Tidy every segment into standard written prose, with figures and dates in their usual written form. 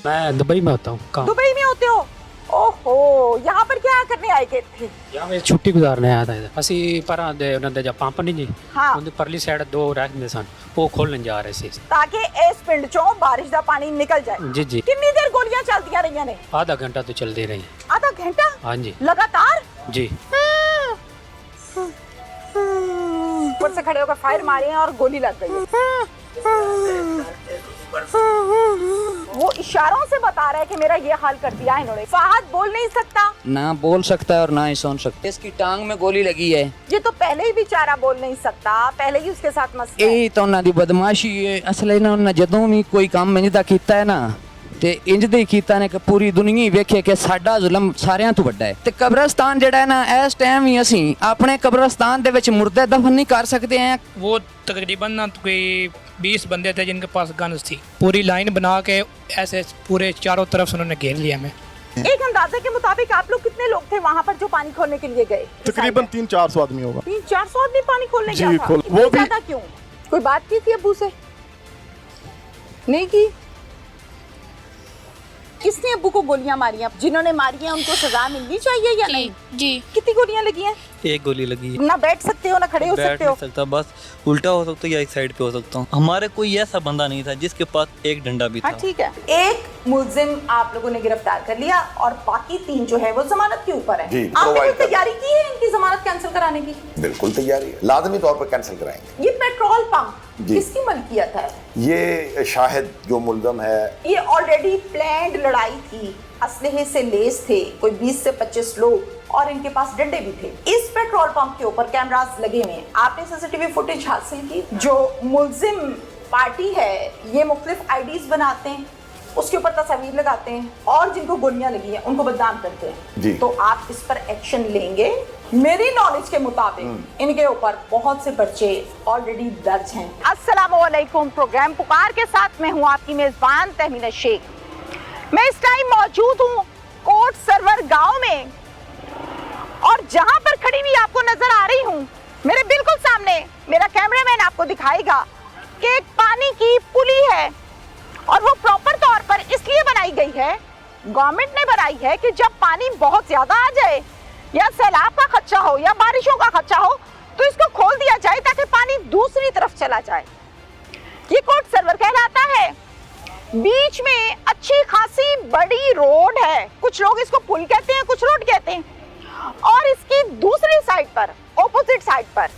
मैं दुबई में होता हूँ काम। दुबई में होते हो? ओहो, यहाँ पर क्या करने आए थे? यहाँ मैं छुट्टी गुजारने आया था इधर। ਅਸੀਂ ਪਰਾਂ ਦੇ ਉਹਨਾਂ ਦੇ ਜਾਂ ਪੰਪ ਨਹੀਂ ਜੀ हाँ, ਉਹਦੀ ਪਰਲੀ ਸਾਈਡ ਦੋ ਰਹਿੰਦੇ ਸਨ ਉਹ ਖੋਲਣ ਜਾ ਰਹੇ ਸੀ। ताकि इस पिंड चों बारिश दा पानी निकल जाए। जी जी कितनी देर गोलियां चलती रही ने? आधा घंटा तो चलते रही। आधा घंटा हाँ जी लगातार? जी। ऊपर से खड़े होकर फायर मारे हैं और गोली लग गई है। वो इशारों से बता रहा है कि मेरा ये हाल कर दिया है इन्होंने। फहद बोल नहीं सकता, ना बोल सकता है और ना ही सुन सकता। इसकी टांग में गोली लगी है। ये तो पहले ही बेचारा बोल नहीं सकता, पहले ही उसके साथ मसला है। यही तो उन्हों की बदमाशी है। असल इन्होंने जदों भी कोई काम इंज दा कीता है ना ते इंज दे कीता ने कि पूरी दुनिया ही वेखे कि साडा जुल्म सारियां तो ਵੱਡਾ है। ते कब्रिस्तान जेड़ा है ना इस टाइम ही ਅਸੀਂ ਆਪਣੇ कब्रिस्तान ਦੇ ਵਿੱਚ मुर्दे दफन नहीं कर सकते हैं। वो तकरीबन ना कोई 20 बंदे थे जिनके पास गन्स थी। पूरी लाइन बना के ऐसे पूरे चारों तरफ से उन्होंने घेर लिया हमें। एक अंदाजे के मुताबिक आप लोग कितने लोग थे वहाँ पर जो पानी खोलने के लिए गए? तकरीबन 300-400 आदमी होगा। 300-400 आदमी पानी खोलने जी, गया था। खोल- इतनी वो भी- ज्यादा क्यों? कोई बात की थी अब्बू से? नहीं की? किसने अब्बू को गोलियां मारी हैं? जिन्होंने मारी हैं उनको सजा मिलनी चाहिए या नहीं? जी कितनी गोलियां लगी हैं? एक गोली लगी है। ना बैठ सकते हो ना खड़े हो बैठ सकते नहीं हो। सकता, बस उल्टा हो सकता या इस साइड पे हो सकता हूँ। हमारे कोई ऐसा बंदा नहीं था जिसके पास एक डंडा भी हाँ था। ठीक है। एक मुलजिम आप लोगों ने गिरफ्तार कर लिया और बाकी 3 जो है वो जमानत के ऊपर है। जी, आपने कोई provide कर- तैयारी की है इनकी जमानत कैंसिल कराने की? बिल्कुल तैयारी है, लाजमी तौर पर कैंसिल कराएंगे। ये पेट्रोल पंप जी। किसकी मलकियत है? ये शाहिद जो मुलजम है, ये ऑलरेडी प्लान्ड लड़ाई थी, असलहे से लेस थे कोई 20 से 25 लोग और इनके पास डंडे भी थे। इस पेट्रोल पंप के ऊपर कैमरास लगे हुए हैं। आपने सीसीटीवी फुटेज हासिल की। जो मुलजिम पार्टी है ये मुख्तलिफ आईडीज बनाते हैं, उसके ऊपर तस्वीर लगाते हैं और जिनको गोलियां लगी हैं उनको बदनाम करते हैं। जी। तो आप इस पर एक्शन लेंगे? मेरी नॉलेज के मुताबिक इनके ऊपर बहुत से पर्चे ऑलरेडी दर्ज हैं। अस्सलामुअलैकुम, प्रोग्राम पुकार के साथ मैं हूँ आपकी मेजबान तहमीना शेख। मैं इस टाइम मौजूद हूँ कोट सरवर गांव में और जहां पर खड़ी हुई आपको नजर आ रही हूँ, मेरे बिल्कुल सामने मेरा कैमरामैन आपको दिखाएगा कि एक पानी की पुली है और वो प्रॉपर तौर पर इसलिए बनाई गई है, गवर्नमेंट ने बनाई है कि जब पानी बहुत ज्यादा आ जाए या सैलाब का खदशा हो या बारिशों का खदशा हो तो इसको खोल दिया जाए ताकि पानी दूसरी तरफ चला जाए। ये कोट सरवर कहलाता है। बीच में अच्छी खासी बड़ी रोड है, कुछ लोग इसको पुल कहते हैं, कुछ रोड कहते हैं, और इसकी दूसरी साइड पर, ऑपोजिट साइड पर,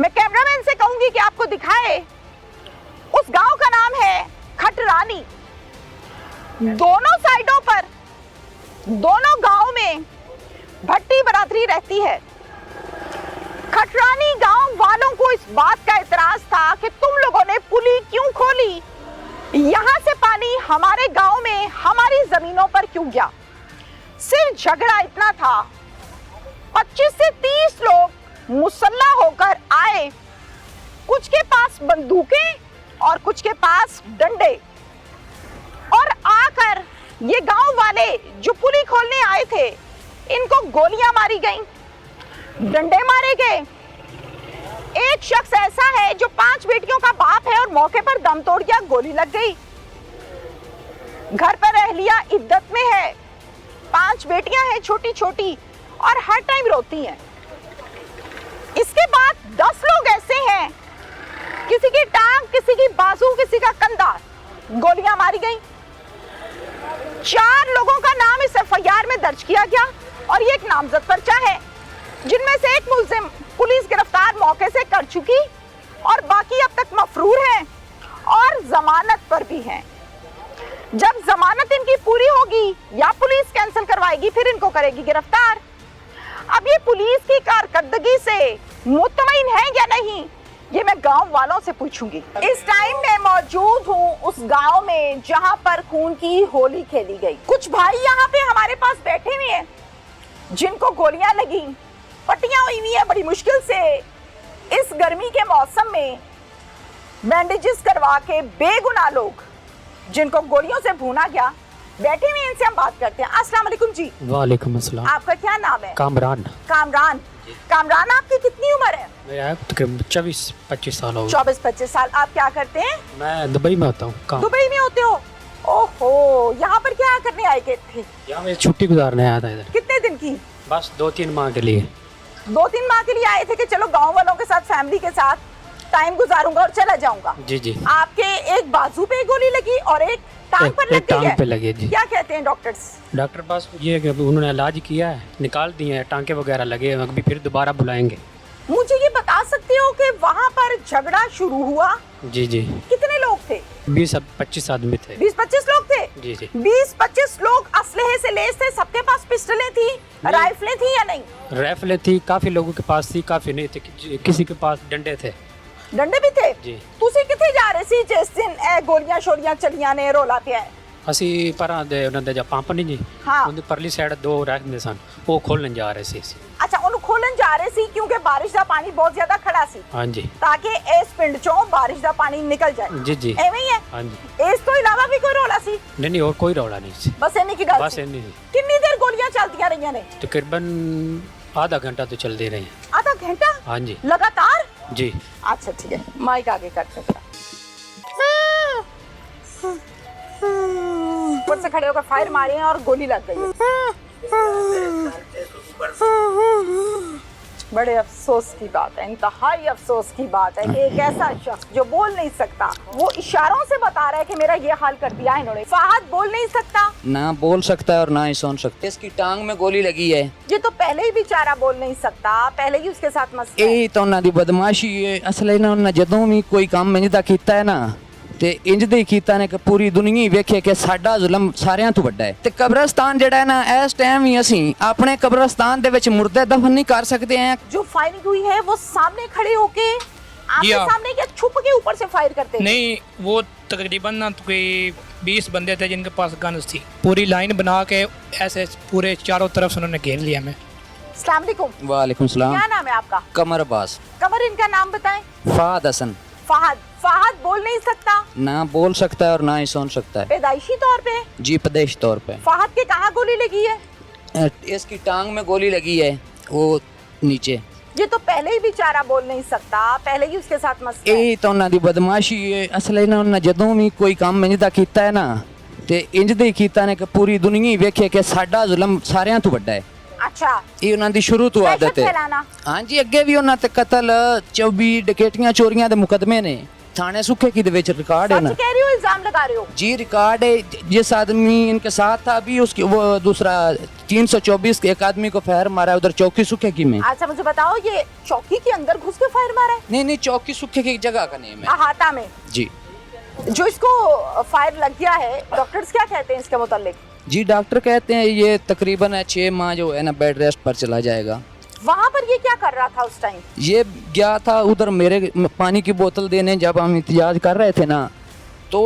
मैं कैमरामैन से कहूंगी कि आपको दिखाए, उस गांव का नाम है खटरानी। दोनों साइडों पर, दोनों गांव में भट्टी बरादरी रहती है। खटरानी गांव वालों को इस बात का इतराज था कि तुम लोगों ने पुली क्यों खोली, यहाँ से पानी हमारे गांव में हमारी जमीनों पर क्यों गया। सिर्फ झगड़ा इतना था, 25 से 30 लोग मुसल्ला होकर आए, कुछ के पास बंदूकें और कुछ के पास डंडे, और आकर ये गांव वाले जो पुली खोलने आए थे इनको गोलियां मारी गईं, डंडे मारे गए। एक शख्स ऐसा है जो 5 बेटियों का बाप है और मौके पर दम तोड़ गया, गोली लग गई। घर पर रह लिया इद्दत में है, 5 बेटियां हैं छोटी छोटी और हर टाइम रोती हैं। इसके बाद 10 लोग ऐसे हैं, किसी की टांग, किसी की बाजू, किसी का कंधा, गोलियां मारी गई। 4 लोगों का नाम इस एफआईआर में दर्ज किया गया और ये एक नामजद पर्चा है, जिनमें से एक मुलजिम पुलिस गिरफ्तार मौके से कर चुकी और बाकी अब तक मफरूर हैं और जमानत पर भी हैं। जब जमानत इनकी पूरी होगी या पुलिस कैंसिल करवाएगी फिर इनको करेगी गिरफ्तार। अब ये पुलिस की कारकर्दगी से मुतमईन है या नहीं, ये मैं गांव वालों से पूछूंगी। इस टाइम मैं मौजूद हूँ उस गांव में जहां पर खून की होली खेली गई। कुछ भाई यहाँ पे हमारे पास बैठे हुए हैं जिनको गोलियां लगी, पट्टियां हुई हुई है बड़ी मुश्किल से। इस गर्मी के मौसम में बैंडेजेस करवा के बेगुनाह लोग जिनको गोलियों से भूना गया बैठे हुए, इनसे हम बात करते हैं। अस्सलाम वालेकुम जी। वालेकुम अस्सलाम। आपका क्या नाम है? कामरान। कामरान। कामरान, आपकी कितनी उम्र है? मेरा तकरीबन 24-25 साल हो गए। 24-25 साल। आप क्या करते हैं? मैं दुबई में होता हूँ काम। दुबई में होते हो? ओहो, यहाँ पर क्या करने आए के थे? यहाँ मैं छुट्टी गुजारने आया था इधर, कितने दिन की? बस 2-3 माह के लिए। 2-3 माह के लिए आए थे कि चलो गांव वालों के साथ, फैमिली के साथ टाइम गुजारूंगा और चला जाऊंगा। जी जी। आपके एक बाजू पे गोली लगी और एक टांग पर एक लगी टांग है। पे लगी है, जी। क्या कहते हैं डॉक्टर्स? डॉक्टर पास ये है कि अभी उन्होंने इलाज किया है, निकाल दिए हैं, टांके वगैरह लगे हैं, अभी फिर दोबारा बुलाएंगे। मुझे ये बता सकते हो कि वहाँ पर झगड़ा शुरू हुआ, जी जी। कितने लोग थे? 20-25 आदमी थे। 20-25 लोग थे। जी जी। 20-25 लोग असलहे से लैस थे, सबके पास पिस्टलें थी, राइफलें थी या नहीं? राइफलें थी, काफी लोगों के पास थी, काफी नहीं थे, किसी के पास डंडे थे। डंडे भी थे? जी। तुसी किथे जा रहे सी जिस दिन गोलियां शोलियां चलियां ने, रोला पिया है? ਅਸੀਂ ਪਰਾਂ ਦੇ ਉਹਨਾਂ ਦੇ ਜਾਂ ਪੰਪ ਨਹੀਂ ਜੀ, हाँ। ਉਹਦੀ ਪਰਲੀ ਸਾਈਡ 2 ਰਹਿੰਦੇ ਸਨ, ਉਹ ਖੋਲਣ ਜਾ ਰਹੇ ਸੀ ਅਸੀਂ। अच्छा, ਉਹਨੂੰ ਖੋਲਣ ਜਾ ਰਹੇ ਸੀ ਕਿਉਂਕਿ ਬਾਰਿਸ਼ ਦਾ ਪਾਣੀ ਬਹੁਤ ਜ਼ਿਆਦਾ ਖੜਾ ਸੀ, ਹਾਂਜੀ ताकि इस पिंड चों बारिश ਦਾ ਪਾਣੀ ਨਿਕਲ ਜਾਏ। ਜੀ ਜੀ। ਐਵੇਂ ਹੀ ਹੈ। ਹਾਂਜੀ। ਇਸ ਤੋਂ ਇਲਾਵਾ ਵੀ ਕੋਈ ਰੋਲਾ ਸੀ? ਨਹੀਂ ਨਹੀਂ, ਹੋਰ ਕੋਈ ਰੌਲਾ ਨਹੀਂ ਸੀ, ਬਸ ਇੰਨੀ ਕੀ ਗੱਲ ਬਸ ਸੀ? ਇੰਨੀ ਸੀ। ਕਿੰਨੀ ਦੇਰ ਗੋਲੀਆਂ ਚੱਲਦੀਆਂ ਰਹੀਆਂ ਨੇ? तकरीबन आधा घंटा तो चलते रहे हैं। आधा घंटा हाँ जी। लगातार? जी। अच्छा ठीक है, माइक आगे करते हैं। ऊपर से खड़े होकर फायर मारे हैं और गोली लग गई है। बड़े अफसोस की बात है, इंतहाई अफसोस की बात है कि एक ऐसा शख्स जो बोल नहीं सकता, वो इशारों से बता रहा है कि मेरा ये हाल कर दिया है इन्होंने। फहद बोल नहीं सकता, ना बोल सकता है और ना ही सुन सकता। इसकी टांग में गोली लगी है। ये तो पहले ही बेचारा बोल नहीं सकता, पहले ही उसके साथ मसला है। ਇਹ ਤਾਂ ਉਹਨਾਂ ਦੀ ਬਦਮਾਸ਼ੀ ਹੈ। ਅਸਲ ਇਹਨਾਂ ਨੇ ਜਦੋਂ ਵੀ ਕੋਈ ਕੰਮ ਇੰਜ ਦਾ ਕੀਤਾ ਹੈ ਨਾ, ਤੇ ਇੰਜ ਦੇ ਹੀ ਕੀਤਾ ਨੇ ਕਿ ਪੂਰੀ ਦੁਨੀਆ ਹੀ ਵੇਖੇ ਕਿ ਸਾਡਾ ਜ਼ੁਲਮ ਸਾਰਿਆਂ ਤੋਂ ਵੱਡਾ ਹੈ। ਤੇ ਕਬਰਸਤਾਨ ਜਿਹੜਾ ਹੈ ਨਾ, ਇਸ ਟਾਈਮ ਵੀ ਅਸੀਂ ਆਪਣੇ ਕਬਰਸਤਾਨ ਦੇ ਵਿੱਚ ਮੁਰਦੇ ਦਫਨ ਨਹੀਂ ਕਰ ਸਕਦੇ ਆ। जो फायरिंग हुई है वो सामने खड़े होके आमने या। सामने क्या छुप के ऊपर से फायर करते हैं? नहीं, वो तकरीबन ना तो कोई 20 बंदे थे जिनके पास गन्स थी। पूरी लाइन बना के ऐसे पूरे चारों तरफ से उन्होंने घेर लिया हमें। अस्सलाम वालेकुम। वालेकुम सलाम। क्या नाम है आपका? कमर अब्बास। कमर, इनका नाम बताएं। फहद हसन। फहद। फहद बोल नहीं सकता, ना बोल सकता है और ना ही सुन सकता है। पैदाइशी तौर पे? जी, प्रदेश तौर पे। फहद के कहाँ गोली लगी है? इसकी टांग में गोली लगी है, वो नीचे। ये तो पहले ही बेचारा बोल नहीं सकता, पहले ही उसके साथ मसला है। ਇਹ ਤਾਂ ਉਹਨਾਂ ਦੀ ਬਦਮਾਸ਼ੀ ਹੈ। ਅਸਲ ਇਹਨਾਂ ਨੇ ਜਦੋਂ ਵੀ ਕੋਈ ਕੰਮ ਇੰਜ ਦਾ ਕੀਤਾ ਹੈ ਨਾ, ਤੇ ਇੰਜ ਦੇ ਹੀ ਕੀਤਾ ਨੇ ਕਿ ਪੂਰੀ ਦੁਨੀਆ ਹੀ ਵੇਖੇ ਕਿ ਸਾਡਾ ਜ਼ੁਲਮ ਸਾਰਿਆਂ ਤੋਂ ਵੱਡਾ ਹੈ। अच्छा, ਇਹ ਉਹਨਾਂ ਦੀ ਸ਼ੁਰੂ ਤੋਂ दहशत ਆਦਤ ਹੈ। फैलाना। ਹਾਂਜੀ, ਅੱਗੇ ਵੀ ਉਹਨਾਂ ਤੇ ਕਤਲ, 24 ਡਕੈਤੀਆਂ, ਚੋਰੀਆਂ ਦੇ ਮੁਕਦਮੇ ਨੇ। थाने सूखे की ਦੇ ਵਿੱਚ रिकॉर्ड है ना। सच कह रही हो, इल्जाम लगा रहे हो? जी, रिकॉर्ड है। जिस आदमी इनके साथ था अभी, उसकी वो दूसरा 324 एक आदमी को फायर मारा है उधर चौकी सूखे की में। अच्छा मुझे बताओ, ये चौकी के अंदर घुस के फायर मारा है? नहीं नहीं, चौकी सूखे की जगह का नेम है। अहाता में? जी। जो इसको फायर लग गया है, डॉक्टर्स क्या कहते हैं इसके मुतालिक? जी, डॉक्टर कहते हैं ये तकरीबन 6 माह जो है ना बेड रेस्ट पर चला जाएगा। वहाँ पर ये क्या कर रहा था उस टाइम? ये गया था उधर मेरे पानी की बोतल देने, जब हम इंतजाज कर रहे थे ना, तो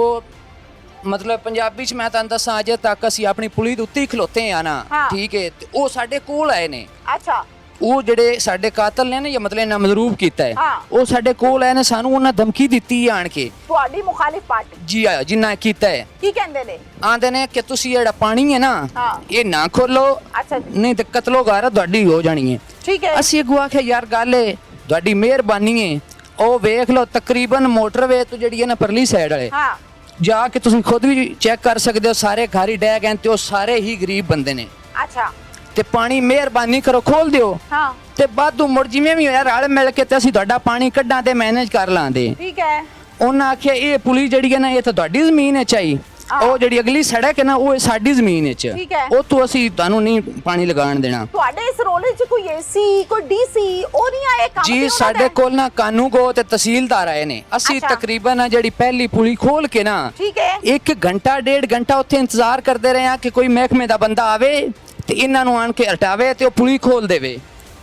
मतलब पंजाबी च मैं तुहानू दसां, अजे तक असीं अपनी पुली दे उत्ते ही खलोते हैं ना। हाँ। ठीक है, ते ओह साडे कोल आए ने। अच्छा। ਉਹ ਜਿਹੜੇ ਸਾਡੇ ਕਾਤਲ ਨੇ ਨਾ, ਇਹ ਮਤਲਬ ਇਹਨਾਂ ਮਜ਼ਰੂਬ ਕੀਤਾ ਹੈ, ਹਾਂ। ਉਹ ਸਾਡੇ ਕੋਲ ਆਏ ਨੇ, ਸਾਨੂੰ ਉਹਨਾਂ ਧਮਕੀ ਦਿੱਤੀ ਆਣ ਕੇ। ਤੁਹਾਡੀ ਮੁਖਾਲਿਫ ਪਾਰਟੀ ਜੀ ਆ, ਜਿੰਨਾ ਕੀਤਾ ਹੈ। ਕੀ ਕਹਿੰਦੇ ਨੇ? ਆਂਦੇ ਨੇ ਕਿ ਤੁਸੀਂ ਜਿਹੜਾ ਪਾਣੀ ਹੈ ਨਾ, ਹਾਂ। ਇਹ ਨਾ ਖੋਲੋ, ਅੱਛਾ ਜੀ, ਨਹੀਂ ਤੇ ਕਤਲੋ ਗਾਰਤ ਤੁਹਾਡੀ ਹੋ ਜਾਣੀ ਹੈ। ਠੀਕ ਹੈ। ਅਸੀਂ ਅੱਗੋਂ ਆਖਿਆ ਯਾਰ ਗੱਲ ਹੈ, ਤੁਹਾਡੀ ਮਿਹਰਬਾਨੀ ਹੈ, ਉਹ ਵੇਖ ਲਓ ਤਕਰੀਬਨ ਮੋਟਰਵੇ ਤੋਂ ਜਿਹੜੀ ਹੈ ਨਾ ਪਰਲੀ ਸਾਈਡ ਵਾਲੇ, ਹਾਂ, ਜਾ ਕੇ ਤੁਸੀਂ ਖੁਦ ਵੀ ਚੈੱਕ ਕਰ ਸਕਦੇ ਹੋ, ਸਾਰੇ ਘਰ ਹੀ ਡੈ ਗਏ ਤੇ ਉਹ ਸਾਰੇ ਹੀ ਗਰੀਬ ਬੰਦੇ ਨੇ। ਅੱਛਾ। ਤੇ ਪਾਣੀ ਮਿਹਰਬਾਨੀ ਕਰੋ ਖੋਲ ਦਿਓ। ਹਾਂ, ਤੇ ਬਾਦੂ ਮੁੜ ਜਿਵੇਂ ਵੀ ਹੋਇਆ ਰਲ ਮਿਲ ਕੇ ਤੇ ਅਸੀਂ ਤੁਹਾਡਾ ਪਾਣੀ ਕੱਢਾਂ ਤੇ ਮੈਨੇਜ ਕਰ ਲਾਂਦੇ। ਠੀਕ ਹੈ। ਉਹਨਾਂ ਆਖਿਆ ਇਹ ਪੁਲੀ ਜਿਹੜੀ ਹੈ ਨਾ, ਇਹ ਤਾਂ ਤੁਹਾਡੀ ਜ਼ਮੀਨ ਵਿੱਚ ਆਈ, ਉਹ ਜਿਹੜੀ ਅਗਲੀ ਸੜਕ ਹੈ ਨਾ, ਉਹ ਸਾਡੀ ਜ਼ਮੀਨ ਵਿੱਚ, ਠੀਕ ਹੈ। ਉਹ ਤੋਂ ਅਸੀਂ ਤੁਹਾਨੂੰ ਨਹੀਂ ਪਾਣੀ ਲਗਾਉਣ ਦੇਣਾ। ਤੁਹਾਡੇ ਇਸ ਰੋਲੇ 'ਚ ਕੋਈ ਏਸੀ, ਕੋਈ ਡੀਸੀ ਉਹ ਨਹੀਂ ਆਏ ਕੰਮ? ਜੀ, ਸਾਡੇ ਕੋਲ ਨਾ ਕਾਨੂੰਗੋ ਤੇ ਤਹਿਸੀਲਦਾਰ ਆਏ ਨੇ। ਅਸੀਂ ਅੱਛਾ। ਤਕਰੀਬਨ ਜਿਹੜੀ ਪਹਿਲੀ ਪੁਲੀ ਖੋਲ ਕੇ ਨਾ, ਠੀਕ ਹੈ। 1 ਘੰਟਾ 1.5 ਘੰਟਾ ਉੱਥੇ ਇੰਤਜ਼ਾਰ ਕਰਦੇ ਰਹੇ ਆ ਕਿ ਕੋਈ ਮਹਿਕਮੇ ਦਾ ਬੰਦਾ ਆਵੇ ਤੇ ਇਹਨਾਂ ਨੂੰ ਆਣ ਕੇ ਹਟਾਵੇ ਤੇ ਉਹ ਪੁਲੀ ਖੋਲ ਦੇਵੇ।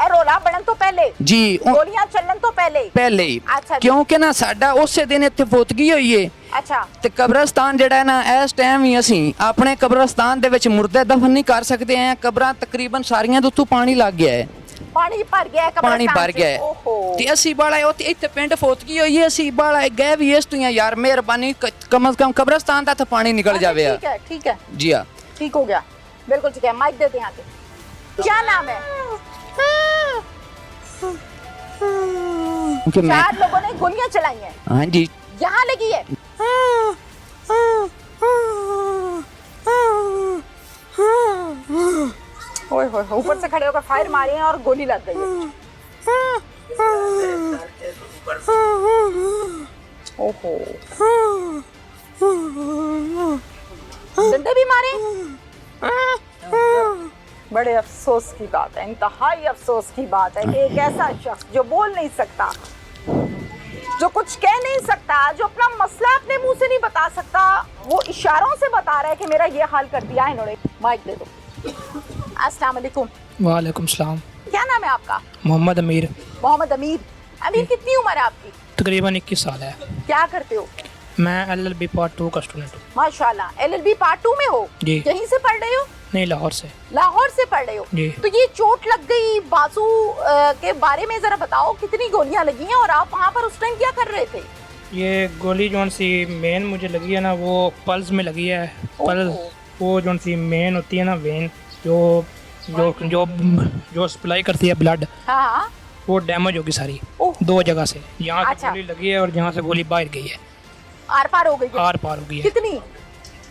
ਇਹ ਰੋਲਾ ਬਣਨ ਤੋਂ ਪਹਿਲੇ? ਜੀ, ਗੋਲੀਆਂ ਚੱਲਣ ਤੋਂ ਪਹਿਲੇ? ਪਹਿਲੇ ਹੀ। ਅੱਛਾ ਜੀ। ਕਿਉਂਕਿ ਨਾ ਸਾਡਾ ਉਸੇ ਦਿਨ ਇੱਥੇ ਫੋਤਗੀ ਹੋਈ ਏ। ਅੱਛਾ। ਤੇ ਕਬਰਸਤਾਨ ਜਿਹੜਾ ਹੈ ਨਾ, ਇਸ ਟਾਈਮ ਵੀ ਅਸੀਂ ਆਪਣੇ ਕਬਰਸਤਾਨ ਦੇ ਵਿੱਚ ਮੁਰਦੇ ਦਫਨ ਨਹੀਂ ਕਰ ਸਕਦੇ ਆ। ਕਬਰਾਂ ਤਕਰੀਬਨ ਸਾਰੀਆਂ ਦੇ ਉੱਤੋਂ ਪਾਣੀ ਲੱਗ ਗਿਆ ਹੈ। ਪਾਣੀ ਭਰ ਗਿਆ ਹੈ ਕਬਰਸਤਾਨ 'ਚ? ਪਾਣੀ ਭਰ ਗਿਆ ਹੈ। ਓਹੋ। ਤੇ ਅਸੀਂ ਬਾਲਾ ਇੱਥੇ ਪਿੰਡ ਫੋਤਗੀ ਹੋਈ ਹੈ, ਅਸੀਂ ਬਾਲਾ ਗਏ ਵੀ ਇਸ ਤੋਂ ਹੀ ਆ ਯਾਰ, ਮਿਹਰਬਾਨੀ ਕਮ ਅਜ਼ ਕਮ ਕਬਰਸਤਾਨ ਦਾ ਤਾਂ ਪਾਣੀ ਨਿਕਲ ਜਾਵੇ। ठीक है, ठीक है, जी हाँ। ठीक हो गया, बिल्कुल ठीक है। माइक देते हैं आगे। क्या नाम है? क्योंकि मैं, 4 लोगों ने गोलियां चलाई हैं, हाँ जी, यहाँ लगी है। ओए होए, ऊपर से खड़े होकर फायर मारे हैं और गोली लग गई है। ओहो, डंडे भी मारे। बड़े अफसोस की बात है, इंतहाई अफसोस की बात है कि एक ऐसा शख्स जो बोल नहीं सकता, जो कुछ कह नहीं सकता, जो अपना मसला अपने मुंह से नहीं बता सकता, वो इशारों से बता रहा है कि मेरा ये हाल कर दिया है इन्होंने। माइक दे दो। अस्सलाम वालेकुम। वालेकुम सलाम। क्या नाम है आपका? मोहम्मद अमीर। मोहम्मद अमीर। अमीर, कितनी उम्र है आपकी? तकरीबन 21 साल है। क्या करते हो? मैं LLB पार्ट 2 का स्टूडेंट हूँ। माशाल्लाह, LLB पार्ट 2 में हो? जी। यहीं से पढ़ रहे हो? नहीं, लाहौर से। लाहौर से पढ़ रहे हो? जी। तो ये चोट लग गई बाजू के बारे में जरा बताओ, कितनी गोलियां लगी हैं और आप वहाँ पर उस टाइम क्या कर रहे थे? ये गोली जोन सी मेन मुझे लगी है ना, वो पल्स में लगी है। पल्स वो जोन सी मेन होती है ना, वेन जो जो जो जो सप्लाई करती है ब्लड, हाँ। वो डैमेज होगी सारी। ओह। 2 जगह से, यहाँ से अच्छा। गोली लगी है और यहाँ से गोली बाहर गई है। आर पार हो गई है? आर पार हो गई है। कितनी?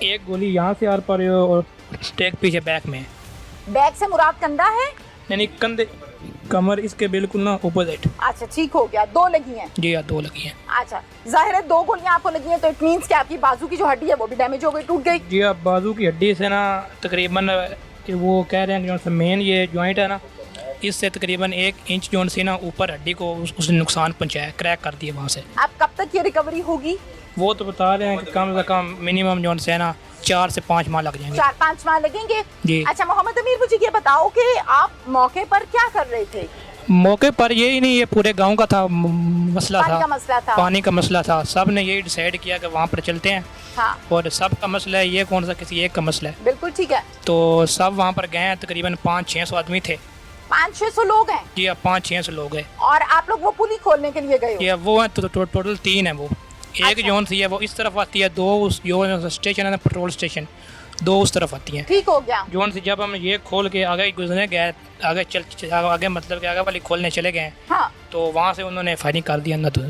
एक गोली यहाँ से आर पार है और टेक पीछे बैक में है। बैग से मुराद कंधा है? यानी कंधे, कमर इसके बिल्कुल ना अपोजिट। अच्छा, ठीक हो गया। 2 लगी हैं? जी हाँ, 2 लगी हैं। अच्छा, जाहिर है 2 गोलियां आपको लगी हैं, तो इट मींस कि आपकी बाजू की जो हड्डी है वो भी डैमेज हो गई, टूट गई। जी हाँ, बाजू की हड्डी से ना तकरीबन कि वो कह रहे हैं कि मेन ये जॉइंट है ना, इससे तकरीबन 1 इंच जोन से ना ऊपर हड्डी को उसने नुकसान पहुंचाया, क्रैक कर दिया वहाँ से। अब कब तक ये रिकवरी होगी? वो तो बता रहे हैं कि कम से कम मिनिमम जोन से है ना 4 से 5 माह लग जाएंगे। 4-5 माह लगेंगे? जी। अच्छा मोहम्मद अमीर, मुझे ये बताओ कि आप मौके पर क्या कर रहे थे? मौके पर यही नहीं, ये पूरे गांव का था मसला पानी था। का मसला था। पानी का मसला था। सब ने यही डिसाइड किया कि वहाँ पर चलते हैं। हाँ। और सब का मसला है, ये कौन सा किसी एक का मसला है। बिल्कुल ठीक है। तो सब वहाँ पर गए हैं, तकरीबन 500-600 आदमी थे। 500-600 लोग हैं? जी हाँ, 500-600 लोग हैं। और आप लोग वो पुली खोलने के लिए गए हो? ये वो है तो टोटल 3 है वो। एक अच्छा। जोन सी है वो इस तरफ आती है, 2 उस जो स्टेशन है ना, पेट्रोल स्टेशन, 2 उस तरफ आती हैं। ठीक हो गया। जोन से जब हम ये खोल के आगे गुजरने गए, आगे मतलब कि आगे वाली खोलने चले गए, हाँ। तो वहाँ से उन्होंने फायरिंग कर दिया अंदर। तो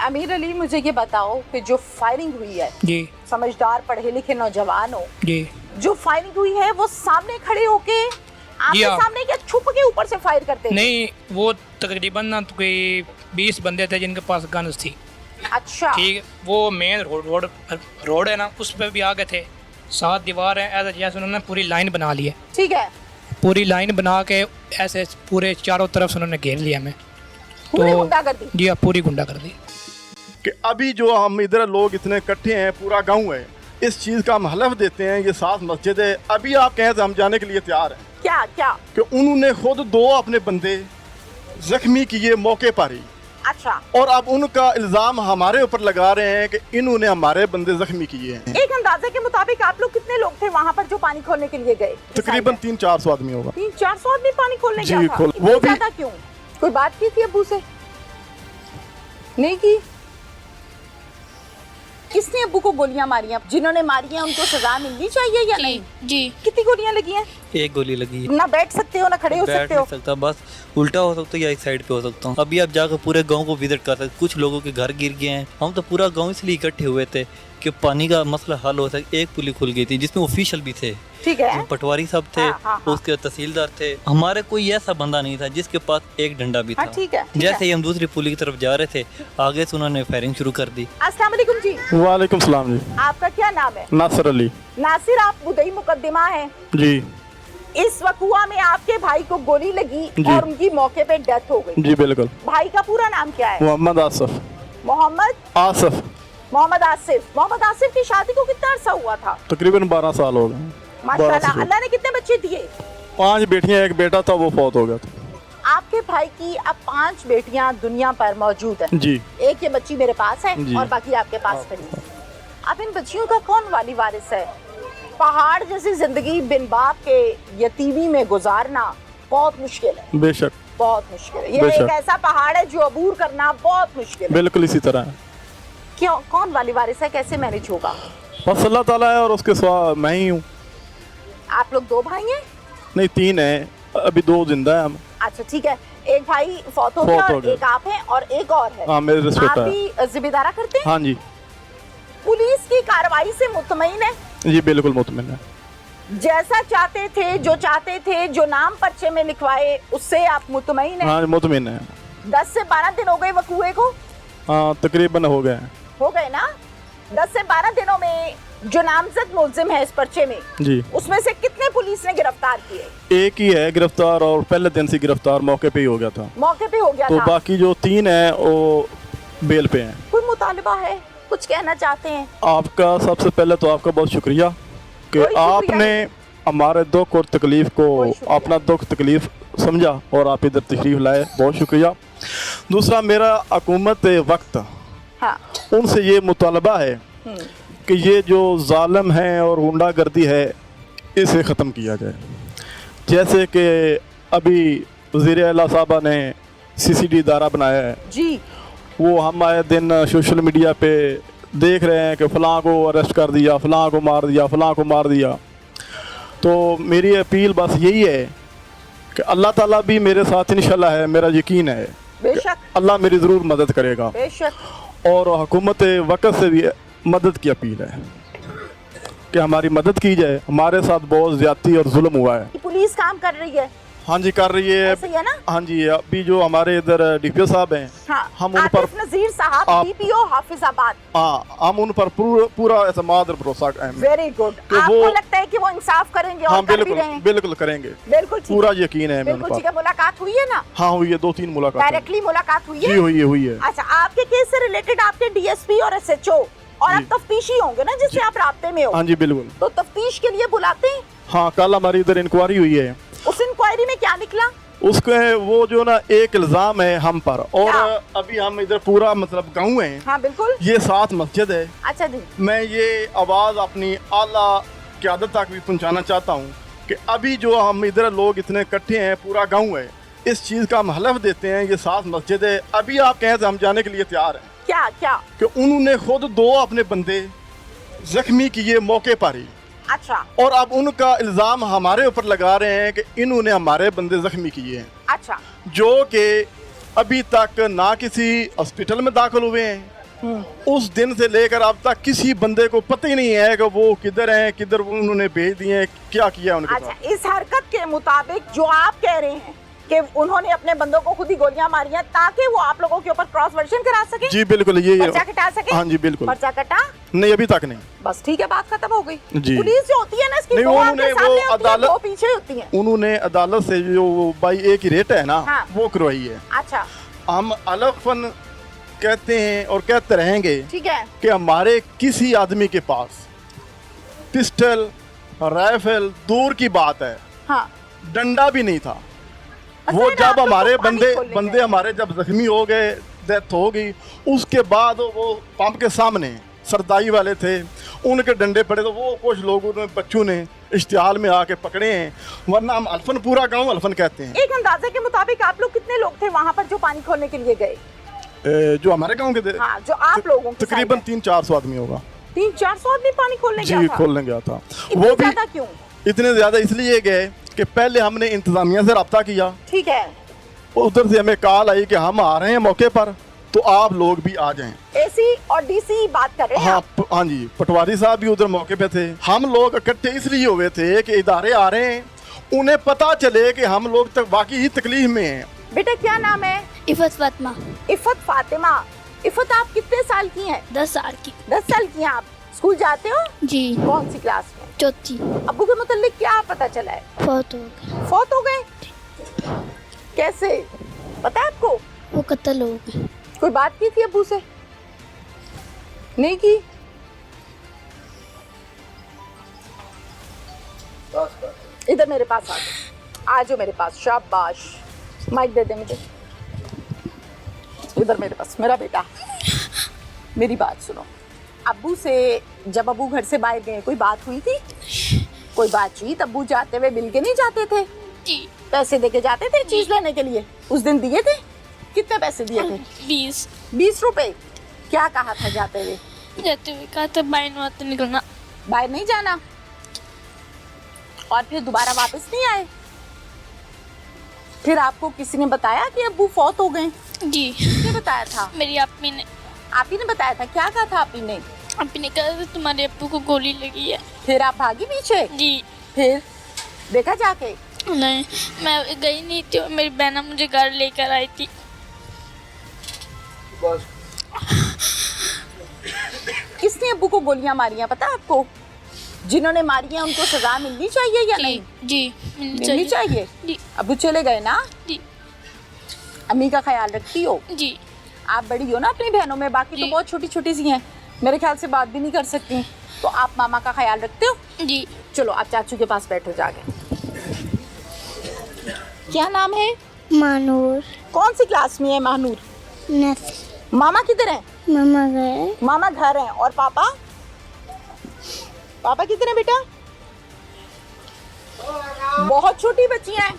अमीर अली, मुझे ये बताओ कि जो फायरिंग हुई है, जी समझदार पढ़े लिखे नौजवान हो, जी जो फायरिंग हुई है वो सामने खड़े होके आपके हाँ। सामने क्या छुप के ऊपर से फायर करते थे? नहीं, वो तकरीबन ना तो कोई 20 बंदे थे जिनके पास गन्स थी। अच्छा। ठीक, वो मेन रोड है ना, उस पर भी आ गए थे। 7 दीवार है, ऐसा जैसे उन्होंने पूरी लाइन बना ली है। ठीक है। पूरी लाइन बना के ऐसे पूरे चारों तरफ से उन्होंने घेर लिया हमें। पूरी गुंडागर्दी? जी हाँ, पूरी गुंडागर्दी। कि अभी जो हम इधर लोग इतने इकट्ठे हैं, पूरा गांव है, इस चीज़ का हम हलफ देते हैं, ये 7 मस्जिद है। अभी आप कहें तो हम जाने के लिए तैयार हैं। क्या क्या? कि उन्होंने खुद 2 अपने बंदे जख्मी किए मौके पर ही। अच्छा। और अब उनका इल्ज़ाम हमारे ऊपर लगा रहे हैं कि इन्होंने हमारे बंदे जख्मी किए हैं। एक अंदाजे के मुताबिक आप लोग कितने लोग थे वहाँ पर जो पानी खोलने के लिए गए? तकरीबन 300-400 आदमी होगा। 300-400 आदमी पानी खोलने जी, गया था? खोल- इतनी वो भी- ज्यादा क्यों? कोई बात की थी अब्बू से? नहीं की? किसने अब्बू को गोलियां मारी हैं? जिन्होंने मारी हैं उनको सजा मिलनी चाहिए या नहीं? जी। कितनी गोलियां लगी हैं? एक गोली लगी है। ना बैठ सकते हो ना खड़े हो बैठ सकते नहीं हो? सकता, बस उल्टा हो सकता है या एक साइड पे हो सकता हूँ। अभी आप जाकर पूरे गांव को विजिट कर सकते। कुछ लोगों के घर गिर गए हैं। हम तो पूरा गांव इसलिए इकट्ठे हुए थे कि पानी का मसला हल हो सके। एक पुली खुल गई थी जिसमें ऑफिशियल भी थे, ठीक है। जो पटवारी साहब थे, हाँ, हाँ, हाँ। उसके तहसीलदार थे। हमारे कोई ऐसा बंदा नहीं था जिसके पास एक डंडा भी हाँ, था। ठीक है, ठीक जैसे है। ही हम दूसरी पुली की तरफ जा रहे थे, आगे से उन्होंने फायरिंग शुरू कर दी। अस्सलाम वालेकुम जी। वालेकुम सलाम जी। आपका क्या नाम है? नासिर अली। नासिर, आप बुदई मुकद्दमा है। जी इस वकुआ में आपके भाई को गोली लगी जी। और उनकी मौके पे डेथ हो गई। जी बिल्कुल। भाई का पूरा नाम क्या है? मोहम्मद आसिफ। मोहम्मद आसिफ। मोहम्मद आसिफ। मोहम्मद आसिफ की शादी को कितना अरसा हुआ था? तकरीबन 12 साल हो गए। माशाल्लाह। अल्लाह ने कितने बच्चे दिए? 5 बेटियां, एक बेटा था, वो फौत हो गया था। आपके भाई की अब 5 बेटियां दुनिया पर मौजूद हैं। जी। एक ये बच्ची मेरे पास है जी। और बाकी आपके पास खड़ी है। अब इन बच्चियों का कौन वाली वारिस है? पहाड़ जैसी जिंदगी बिन बाप के यतीमी में गुजारना बहुत मुश्किल है। बेशक बहुत मुश्किल है। ये बेशक। एक ऐसा पहाड़ है जो अबूर करना बहुत मुश्किल है। बिल्कुल इसी तरह है। क्यों? कौन वाली वारिस है? कैसे मैनेज होगा? बस अल्लाह ताला है और उसके सिवा मैं ही हूँ। आप लोग 2 भाई हैं? नहीं 3 हैं, अभी 2 जिंदा है हम। अच्छा ठीक है। एक भाई फौत हो गया फौत हो और गया। एक आप हैं और एक और है। हाँ, मेरे रिश्ते आप है। भी जिम्मेदारा करते हैं? हाँ जी। पुलिस की कार्रवाई से मुतमईन है? जी बिल्कुल मुतमिन है। जैसा चाहते थे, जो नाम पर्चे में लिखवाए उससे आप मुतमईन हैं? हाँ मुतमिन है। 10 से 12 दिन हो गए वकूए को? हाँ तकरीबन हो गए। हो गए ना। 10 से 12 दिनों में जो नामजद मुल्जिम है इस पर्चे में जी, उसमें से कितने पुलिस ने गिरफ्तार किए? एक ही है गिरफ्तार, और पहले दिन से गिरफ्तार मौके पे ही हो गया था। मौके पे हो गया तो था। बाकी जो 3 हैं वो बेल पे हैं। कोई मुतालबा है, कुछ कहना चाहते हैं? आपका सबसे पहले तो आपका बहुत शुक्रिया कि कोई शुक्रिया आपने हमारे दुख और तकलीफ को कोई शुक्रिया। अपना दुख तकलीफ समझा और आप इधर तशरीफ लाए, बहुत शुक्रिया। दूसरा मेरा हुकूमत वक्त हाँ। उनसे ये मुतालबा है कि ये जो जालिम है और गुंडागर्दी है इसे ख़त्म किया जाए। जैसे कि अभी वज़ीर आला साहबा ने CCD इदारा बनाया है जी, वो हम आए दिन सोशल मीडिया पे देख रहे हैं कि फ़लाँ को अरेस्ट कर दिया, फ़लाँ को मार दिया, फ़लाँ को मार दिया। तो मेरी अपील बस यही है कि अल्लाह ताला भी मेरे साथ इंशाल्लाह है, मेरा यकीन है बेशक अल्लाह मेरी ज़रूर मदद करेगा। बेशक। और हुकूमत वक़्त से भी मदद की अपील है कि हमारी मदद की जाए, हमारे साथ बहुत ज़्यादती और जुल्म हुआ है। पुलिस काम कर रही है? हाँ जी कर रही है। ऐसे ही है ना? हाँ जी, अभी जो हमारे इधर DPO साहब हैं, हाँ। हम उन पर आतिफ नज़ीर साहब आप- DPO हाफिजाबाद। हाँ हम उन पर पूरा एतमाद और भरोसा है। Very good. कि आपको वो- लगता है कि वो इंसाफ करेंगे? हाँ और कर भी बिल्कुल रहे हैं? बिल्कुल करेंगे, बिल्कुल ठीक पूरा है। यकीन है हमें उन बिल्कुल ठीक पर। है। मुलाकात हुई है ना? हाँ हुई है, 2-3 मुलाकात डायरेक्टली मुलाकात हुई जी है? हुई है। अच्छा, आपके केस से रिलेटेड आपके DSP और SHO और आप तफ्तीशी होंगे ना जिससे आप राब्ते में हो, हाँ जी बिल्कुल। तो तफ्तीश के लिए बुलाते हैं? हाँ कल हमारी इधर इंक्वायरी हुई है, उस इंक्वायरी में क्या निकला? उसके वो जो ना एक इल्ज़ाम है हम पर, और क्या? अभी हम इधर पूरा मतलब गाँव है, हाँ बिल्कुल। ये 7 मस्जिद है। अच्छा जी। मैं ये आवाज़ अपनी आला क़यादत तक भी पहुंचाना चाहता हूं कि अभी जो हम इधर लोग इतने इकट्ठे हैं, पूरा गांव है, इस चीज़ का हम हलफ देते हैं, ये 7 मस्जिद है। अभी आप कहें तो हम जाने के लिए तैयार हैं क्या क्या? कि उन्होंने खुद 2 अपने बंदे जख्मी किए मौके पर ही, अच्छा और अब उनका इल्ज़ाम हमारे ऊपर लगा रहे हैं कि इन्होंने हमारे बंदे जख्मी किए हैं, अच्छा। जो कि अभी तक ना किसी हॉस्पिटल में दाखिल हुए हैं। उस दिन से लेकर अब तक किसी बंदे को पता ही नहीं है कि वो किधर हैं, किधर उन्होंने भेज दिए हैं, क्या किया उनके अच्छा, साथ। इस हरकत के मुताबिक जो आप कह रहे हैं कि उन्होंने अपने बंदों को खुद ही गोलियां मारी हैं ताकि वो आप लोगों के ऊपर क्रॉस वर्जन करा सके? जी बिल्कुल, ये पर्चा कटा सके? हाँ जी बिल्कुल। पर्चा कटा? नहीं अभी तक नहीं। बस ठीक है, बात खत्म हो गई। जी। पुलिस जो होती है ना, इसकी नहीं, 2 वो आंखें उन्होंने सामने वो होती हैं, अदालत- 2 पीछे होती हैं। उन्होंने अदालत से जो बाई एक ही रेट है ना, हाँ। वो करवाई है। अच्छा हम अलफन कहते हैं और कहते रहेंगे ठीक है। कि हमारे किसी आदमी के पास पिस्टल राइफल दूर की बात है, हाँ। डंडा भी नहीं था। अच्छा, वो इन जब आप लोग हमारे को पानी बंदे खोलने बंदे गए। हमारे जब जख्मी हो गए, डेथ हो गई, उसके बाद वो पंप के सामने सरदाई वाले थे, उनके डंडे पड़े, तो वो कुछ लोगों ने, बच्चों ने इश्तिहाल में आके पकड़े हैं, वरना हम अल्फन, पूरा गांव अल्फन कहते हैं। एक अंदाजे के मुताबिक आप लोग कितने लोग थे वहाँ पर जो पानी खोलने के लिए गए? जो हमारे गांव के थे, हाँ, जो आप लोगों के तकरीबन 300-400 आदमी होगा 300-400 आदमी पानी खोलने गया जी, था? खोलने गया था। इतने वो भी ज्यादा क्यों? इतने ज़्यादा इसलिए गए कि पहले हमने इंतज़ामिया से रब्ता किया, ठीक है। उधर से हमें कॉल आई कि हम आ रहे हैं मौके पर, तो आप लोग भी आ जाएं। AC और DC बात कर रहे हैं हाँ आप? हाँ जी, पटवारी साहब भी उधर मौके पे थे। हम लोग इकट्ठे इसलिए हुए थे कि इदारे आ रहे हैं, उन्हें पता चले कि हम लोग तक वाकई ही तकलीफ में हैं। बेटा क्या नाम है? इफ़त फातिमा। इफ़त फातिमा। इफ़त आप कितने साल की हैं? 10 साल की। 10 साल की हैं आप। स्कूल जाते हो? जी। कौन सी क्लास में? चौथी। अब्बू के मुतालिक क्या पता चला है? फौत हो गए। फौत हो गए? कैसे पता है आपको? वो कत्ल हो गए। कोई बात की थी अब्बू से? नहीं की? इधर मेरे पास आ जाओ मेरे पास। शाबाश, माइक दे दे मुझे। इधर मेरे पास, मेरा बेटा, मेरी बात सुनो। अब्बू से जब अब्बू घर से बाहर गए कोई बात हुई थी? कोई बातचीत? अब्बू जाते हुए मिल के नहीं जाते थे? जी। पैसे देके जाते थे चीज लेने के लिए? उस दिन दिए थे? कितने पैसे दिए थे? 20 रुपए। क्या कहा था जाते हुए? जाते हुए कहा था बाहर मत निकलना। बाहर नहीं जाना। और फिर दोबारा वापस नहीं आए? फिर आपको किसी ने बताया कि अब्बू फौत हो गए? जी। किसने बताया था? मेरी आपी ने। आप ही ने बताया था? क्या कहा था आप ही ने? आपी ने कहा था तुम्हारे अब्बू को गोली लगी है। फिर आप भागी पीछे? जी। फिर देखा जाके? नहीं, मैं गई नहीं थी, मेरी बहना मुझे घर लेकर आई थी। किसने अब्बू को गोलियां मारी हैं पता है आपको? जिन्होंने मारी हैं उनको सजा मिलनी चाहिए या नहीं? जी मिलनी चाहिए। जी अब्बू चले गए ना? जी अम्मी का ख्याल रखती हो? जी आप बड़ी हो ना अपनी बहनों में, बाकी तो जी। बहुत छोटी छोटी सी हैं, मेरे ख्याल से बात भी नहीं कर सकती, तो आप मामा का ख्याल रखते हो? जी। चलो आप चाचू के पास बैठो जाके। क्या नाम है? मानूर कौन सी क्लास में है मानूर? मामा किधर है? मामा गए। मामा घर है। और पापा? पापा किधर है बेटा? बहुत छोटी बच्ची हैं,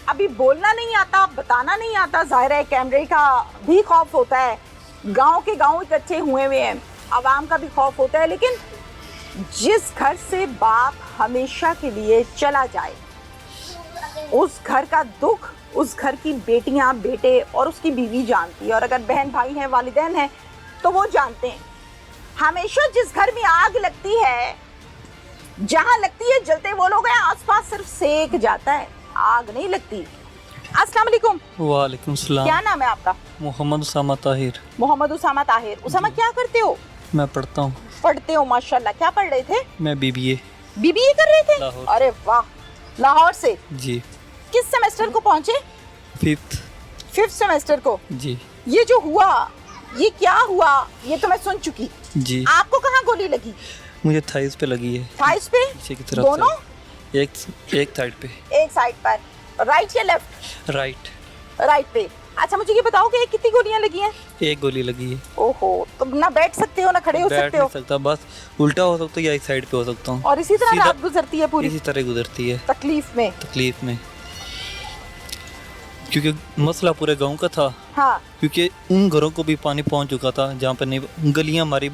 अभी बोलना नहीं आता, बताना नहीं आता। जाहिर है कैमरे का भी खौफ होता है, गांव के गांव इकट्ठे हुए हुए हैं, आवाम का भी खौफ होता है। लेकिन जिस घर से बाप हमेशा के लिए चला जाए, उस घर का दुख उस घर की बेटियां, बेटे और उसकी बीवी जानती है, और अगर बहन भाई हैं, वालिदैन हैं, तो वो जानते हैं। हमेशा जिस घर में आग लगती है, जहां लगती है जलते वो लोग हैं, आसपास सिर्फ सेक जाता है, आग नहीं लगती। अस्सलाम वालेकुम। वालेकुम सलाम। क्या नाम है आपका? मोहम्मद उसामा ताहिर। मोहम्मद उसामा ताहिर। उसामा क्या करते हो? मैं पढ़ता हूँ। पढ़ते हो, माशाल्लाह। क्या पढ़ रहे थे? मैं बीबीए। बीबीए कर रहे थे? लाहौर। अरे वाह, लाहौर से। जी। किस सेमेस्टर को पहुंचे? 5th सेमेस्टर को। जी। ये जो हुआ, ये क्या हुआ, ये तो मैं सुन चुकी। जी। आपको कहाँ गोली लगी? मुझे थाइस पे लगी है। थाइस पे? पीछे की तरफ दोनों? से। एक साइड पे। एक साइड पर, राइट या लेफ्ट? राइट। राइट पे। अच्छा मुझे ये बताओ कि कितनी गोलियां लगी हैं? एक गोली लगी है। ओहो, तो ना बैठ सकते हो ना खड़े हो बैठ सकते हो? नहीं सकता, बस उल्टा हो सकता है या एक साइड पे हो सकता हूँ। और इसी तरह सीधा- रात गुजरती है पूरी? इसी तरह गुजरती है। तकलीफ में? तकलीफ में, क्योंकि मसला पूरे गांव का था। हाँ। क्योंकि उन घरों को भी पानी पहुंच चुका था जहाँ पर नहीं, गलियां हमारी,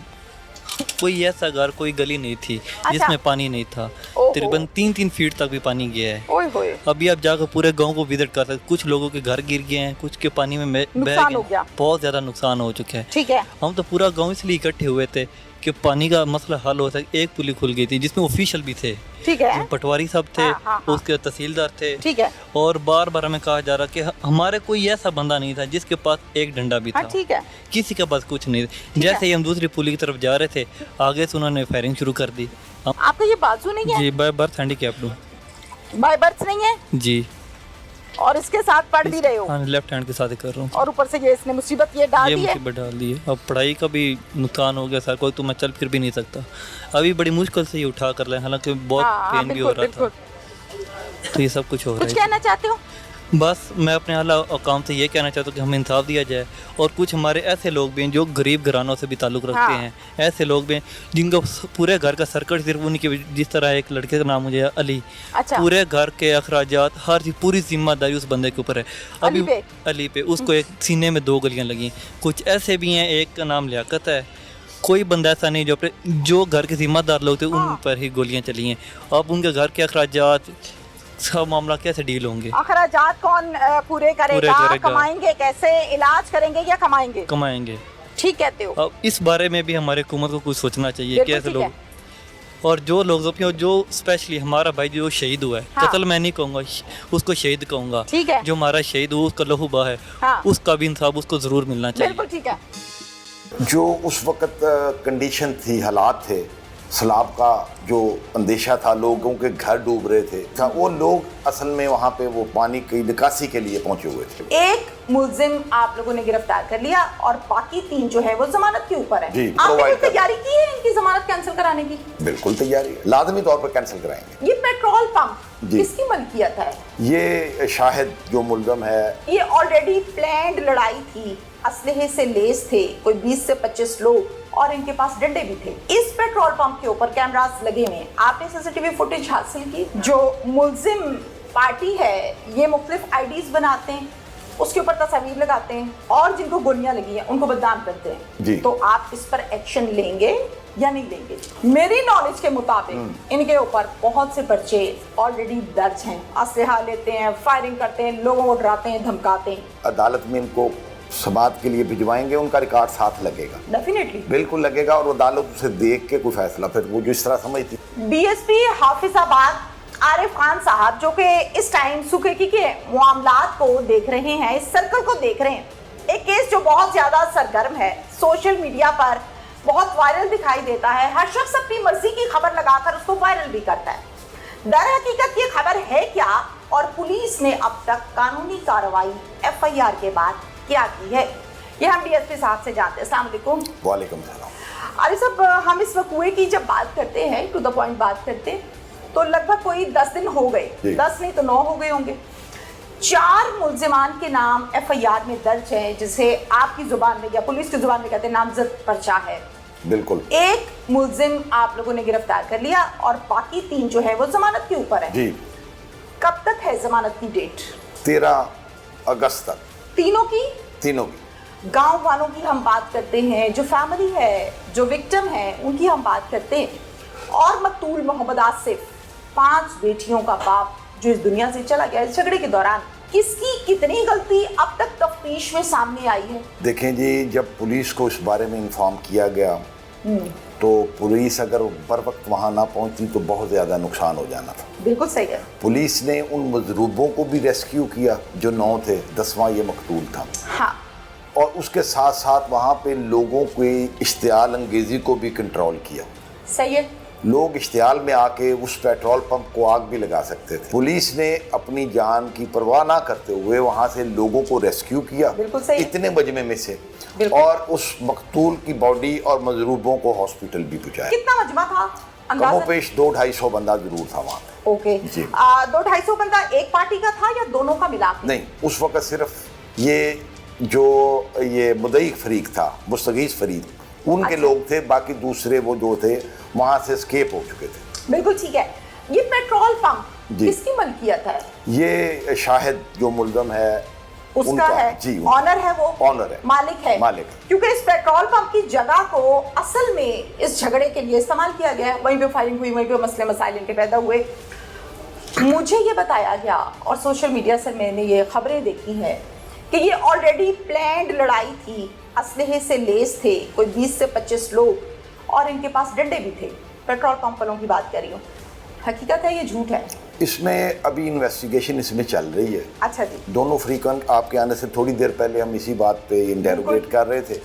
कोई ऐसा घर, कोई गली नहीं थी जिसमें पानी नहीं था। ओहो। तकरीबन 3-3 फीट तक भी पानी गया है। ओए होए। अभी आप जाकर पूरे गांव को विजिट कर सकते। कुछ लोगों के घर गिर गए हैं, कुछ के पानी में बह नुकसान हो गए, गया। बहुत ज़्यादा नुकसान हो चुका है। ठीक है। हम तो पूरा गांव इसलिए इकट्ठे हुए थे कि पानी का मसला हल हो सके। एक पुली खुल गई थी जिसमें ऑफिशियल भी थे, ठीक है। जो पटवारी साहब थे, हाँ, हाँ, हाँ। उसके तहसीलदार थे। ठीक है। और बार बार हमें कहा जा रहा कि हमारे कोई ऐसा बंदा नहीं था जिसके पास एक डंडा भी हाँ था। ठीक है। किसी के पास कुछ नहीं। जैसे ही हम दूसरी पुली की तरफ जा रहे थे, आगे से उन्होंने फायरिंग शुरू कर दी। आपका ये बाजू नहीं है? जी, बाय बर्थ हैंडीकैप्ड हूँ। बाय बर्थ नहीं है? जी। और इसके साथ पढ़ भी रहे हो? हाँ, लेफ्ट हैंड के साथ ही कर रहा हूँ। और ऊपर से ये इसने मुसीबत ये डाल ये दी है? मुसीबत डाल दी है। अब पढ़ाई का भी नुकसान हो गया सर, कोई तो मैं चल फिर भी नहीं सकता। अभी बड़ी मुश्किल से ही उठा कर लाए, हालांकि बहुत हाँ, पेन भी हो बिल्कुल, रहा था। तो ये सब कुछ हो कुछ रहा है। कहना चाहते हो? बस मैं अपने अल्लाह अकाउंट से ये कहना चाहता हूँ कि हमें इंसाफ दिया जाए। और कुछ हमारे ऐसे लोग भी हैं जो गरीब घरानों से भी ताल्लुक़ रखते हाँ। हैं। ऐसे लोग भी हैं जिनका पूरे घर का सर्कट सिर्फ उनकी, जिस तरह एक लड़के का नाम मुझे है अली, अच्छा। पूरे घर के अखराजात, हर चीज़, पूरी जिम्मेदारी उस बंदे के ऊपर है। अली पे? अली पे उसको एक सीने में 2 गलियाँ लगी। कुछ ऐसे भी हैं, एक का नाम लियाकत है। कोई बंदा ऐसा नहीं जो घर के जिम्मेदार लोग थे उन पर ही गोलियाँ चली हैं। अब उनके घर के अखराजात, सब मामला कैसे डील होंगे? अखराजात कौन पूरे करेगा? कमाएंगे कैसे? इलाज करेंगे या कमाएंगे? कमाएंगे। ठीक कहते हो। अब इस बारे में भी हमारे हुकूमत को कुछ सोचना चाहिए। बिल्कुल कैसे ठीक लोग, है। और जो लोग जो स्पेशली हमारा भाई जो शहीद हुआ है, हाँ। कत्ल मैं नहीं कहूँगा, उसको शहीद कहूँगा। ठीक है। जो हमारा शहीद हुआ, उसका लहू बहा है, हाँ। उसका भी इंसाफ उसको ज़रूर मिलना चाहिए। बिल्कुल ठीक है। जो उस वक्त कंडीशन थी, हालात थे, सैलाब का जो अंदेशा था, लोगों के घर डूब रहे थे, वो लोग असल में वहाँ पे वो पानी की निकासी के लिए पहुंचे हुए थे। एक मुलजिम आप लोगों ने गिरफ्तार कर लिया और बाकी 3 जो है वो जमानत के ऊपर है। जी, आपने कोई प्रोवाइड कर- तैयारी की है इनकी जमानत कैंसिल कराने की? बिल्कुल तैयारी है, लाजमी तौर पर कैंसिल कराएंगे। ये पेट्रोल पंप जी। किसकी मलकियत है? ये शाहिद जो मुल्ज़म है, ये ऑलरेडी प्लान्ड लड़ाई थी, असलहे से लेस थे कोई 20 से 25 लोग, और इनके पास डंडे भी थे। इस पेट्रोल पंप के ऊपर कैमरास लगे हुए हैं। आपने सीसीटीवी फुटेज हासिल की। जो मुलजिम पार्टी है ये मुख्तलिफ आईडीज बनाते हैं, उसके ऊपर तस्वीर लगाते हैं, और जिनको गोलियां लगी हैं उनको बदनाम करते हैं। जी। तो आप इस पर एक्शन लेंगे या नहीं लेंगे? मेरी नॉलेज के मुताबिक इनके ऊपर बहुत से पर्चे ऑलरेडी दर्ज हैं। असलहा लेते हैं, फायरिंग करते हैं, लोगों को डराते हैं, धमकाते हैं। अदालत में इनको समाअत के लिए भिजवाएंगे, उनका रिकॉर्ड साथ लगेगा। डेफिनेटली बिल्कुल लगेगा, और अदालत उसे देख के कोई फैसला, फिर वो जो इस तरह समझती। बीएसपी हाफिजाबाद आरिफ खान साहब जो कि इस टाइम सुखेकी के मामलात को देख रहे हैं, इस सर्कल को देख रहे हैं, एक केस जो बहुत ज्यादा सरगर्म है, सोशल मीडिया पर बहुत वायरल दिखाई देता है। हर शख्स अपनी मर्जी की खबर लगाकर उसको वायरल भी करता है। दर हकीकत ये खबर है क्या और पुलिस ने अब तक कानूनी कार्रवाई FIR के बाद क्या की है, ये हम DSP साहब से जानते हैं। अस्सलाम वालेकुम। वालेकुम सलाम। अरे साहब, हम इस वकूए की जब बात करते हैं, टू द पॉइंट बात करते हैं, तो लगभग कोई 10 दिन हो गए, 10 नहीं तो 9 हो गए होंगे। 4 मुल्जिमान के नाम FIR में दर्ज है, जिसे आपकी जुबान में या पुलिस की जुबान में कहते हैं नामजद पर्चा है। बिल्कुल। एक मुल्जिम आप लोगों ने गिरफ्तार कर लिया और बाकी 3 जो है वो जमानत के ऊपर है। जी। कब तक है जमानत की डेट? 13 अगस्त तक। तीनों की? तीनों की। गांव वालों की हम बात करते हैं, जो फैमिली है, जो विक्टिम है, उनकी हम बात करते हैं। और मकतूल मोहम्मद आसिफ, 5 बेटियों का बाप जो इस दुनिया से चला गया इस झगड़े के दौरान, किसकी कितनी गलती अब तक तफ्तीश में सामने आई है? देखें जी, जब पुलिस को इस बारे में इन्फॉर्म किया गया तो पुलिस अगर बर वक्त वहाँ ना पहुंचती तो बहुत ज़्यादा नुकसान हो जाना था। बिल्कुल सही है। पुलिस ने उन मजरूबों को भी रेस्क्यू किया जो 9 थे, 10वां ये मकतूल था। हाँ। और उसके साथ साथ वहाँ पे लोगों की इश्तियाल अंगेज़ी को भी कंट्रोल किया। सही है। लोग इश्तियाल में आके उस पेट्रोल पंप को आग भी लगा सकते थे। पुलिस ने अपनी जान की परवाह ना करते हुए वहाँ से लोगों को रेस्क्यू किया, बिल्कुल सही। इतने मजमे में से, और उस मकतूल की बॉडी और मजरूबों को हॉस्पिटल भी पहुँचाया। कितना मजमा था? कमोपेश 200-250 बंदा जरूर था वहाँ पे। ओके। 200-250 बंदा एक पार्टी का था या दोनों का मिला के? नहीं, उस वक्त सिर्फ ये मुदईक फरीक था, मुस्तगीस फरीद, उनके लोग थे। बाकी दूसरे वो जो थे वहाँ से स्केप हो चुके थे। बिल्कुल ठीक है। ये पेट्रोल पंप किसकी मलकियत है? ये शाहिद जो मुल्ज़म है उसका है जी, ऑनर है, वो ऑनर है, मालिक है। क्योंकि इस पेट्रोल पंप की जगह को असल में इस झगड़े के लिए इस्तेमाल किया गया, वहीं पे फायरिंग हुई, वहीं पे मसले मसाइल इनके पैदा हुए। मुझे ये बताया गया और सोशल मीडिया से मैंने ये खबरें देखी हैं कि ये ऑलरेडी प्लान्ड लड़ाई थी, असलहे से लेस थे कोई 20 से 25 लोग और इनके पास डंडे भी थे। पेट्रोल पंप वालों की बात कर रही हूँ, हकीकत है ये झूठ है? इसमें अभी इन्वेस्टिगेशन इसमें चल रही है। अच्छा जी। दोनों फ्रीक्वेंट आपके आने से थोड़ी देर पहले हम इसी बात पे इंटेरोगेट कर रहे थे,